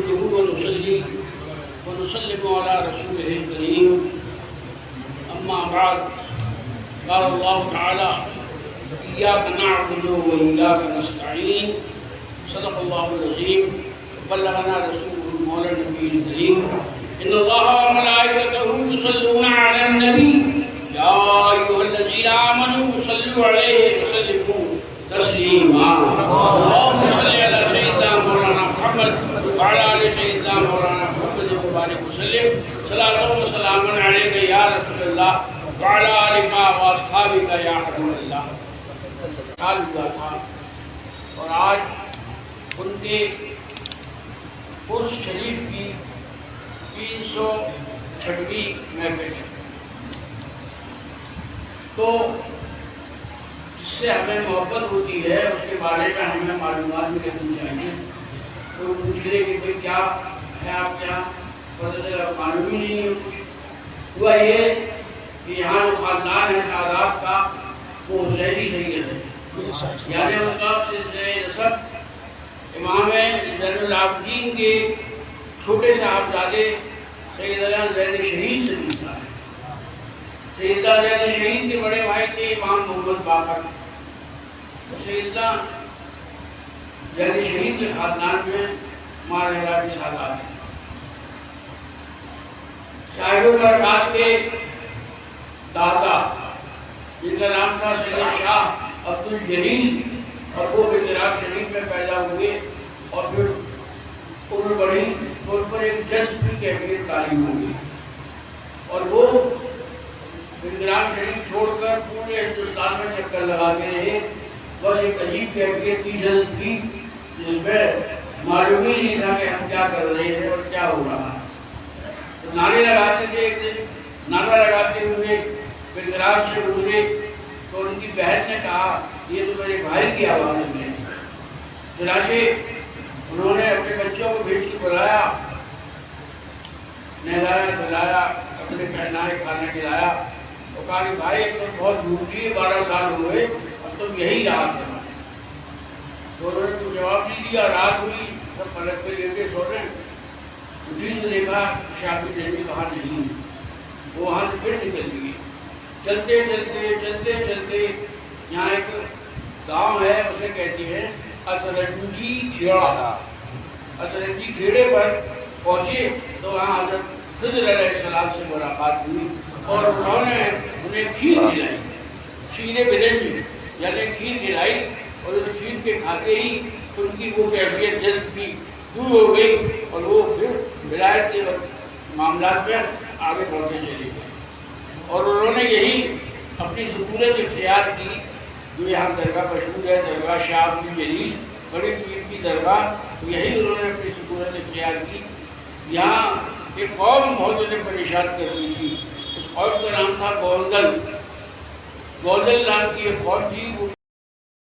نحمده ونصلي ونسلم على رسوله الكريم أما بعد قال الله تعالى إياك نعبد وإياك نستعين صدق الله العظيم بلغنا رسوله المولى النبي الكريم إن الله وملائكته يصلون على النبي يا أيها الذين آمنوا صلوا عليه وسلموا تسليما اللهم صل على سيدنا مولانا محمد وعلى آل سيدنا مولانا محمد وبارك وسلم صلاة وسلام عليك يا رسول الله وعلى آلك وأصحابك يا حبيب الله. حال ہوا تھا اور آج ان کے عرس شریف کی 306ویں محفل ہے. تو جس سے ہمیں محبت ہوتی ہے اس کے بارے میں ہمیں معلومات بھی رکھنی چاہیے. تو پوچھ لے کہ بھائی کیا ہے آپ کے یہاں معلوم ہی نہیں ہے کچھ. ہوا یہ کہ یہاں جو خاندان ہے شاداب کا وہ حسینی سید ہے، یعنی ان کا سلسلہ نسب امام زین العابدین کے چھوٹے صاحبزادے سیدنا زین شہید سے ملتا ہے. سیدنا زین شہید کے بڑے بھائی تھے امام محمد باقر. سیدنا زین شہید کے خاندان میں ماہرہ کی سادات ہیں. صاحب البرکات کے دادا جن کا نام تھا سید شاہ عبد الجلیل اور وہ بندراج شریف میں پیدا ہوئے اور پھر عمر بڑھی تو ان پر ایک جذب کی کیفیت تعلیم ہوئی اور وہ بندراج شریف چھوڑ کر پورے ہندوستان میں چکر لگاتے رہے. بس ایک عجیب کیفیت تھی جذب کی جس میں معلوم ہی نہیں تھا کہ ہم کیا کر رہے ہیں اور کیا ہو رہا ہے. تو نعرے لگاتے تھے. ایک دن نعرہ لگاتے ہوئے بندراج سے گزرے تو ان کی بہن نے کہا یہ تو میرے بھائی کی آواز میں. چنانچہ انہوں نے اپنے بچوں کو بھیج کے بلایا، نہلایا دھلایا، اپنے پہنائے کھانا کھلایا اور کہا کہ بھائی تو بہت ڈھونڈی 12 سال ہوئے اب تم یہی رات کرنا. تو انہوں نے تو جواب نہیں دیا. رات ہوئی سب پلک پہ لے کے سو رہے. اٹھی تو دیکھا شاپی دیوی کہاں نہیں. وہ وہاں سے پھر نکل گئی. چلتے چلتے چلتے چلتے یہاں ایک گاؤں ہے اسے کہتے ہیں اسرنجی کھیڑا. اسرنجی کھیڑے پر پہنچے تو وہاں حضرت خضر علیہ السلام سے ملاقات ہوئی اور انہوں نے انہیں کھیر کھلائی. شیر برنج یعنی کھیر کھلائی اور اس کھیر کے کھاتے ہی ان کی وہ کیفیت جذب کی دور ہو گئی اور وہ پھر ولایت کے معاملات میں آگے بڑھتے چلے گئے. اور انہوں نے یہی اپنی سکونت اختیار کی جو یہاں درگاہ مشہور ہے، درگاہ شاہ عبد الجلیل بڑی پیر کی درگاہ. یہی انہوں نے اپنی سکونت اختیار کی. یہاں ایک قوم بہت زیادہ پریشان کر رہی تھی. اس قوم کا نام تھا گولدل. گولدل نام کی ایک قوم تھی.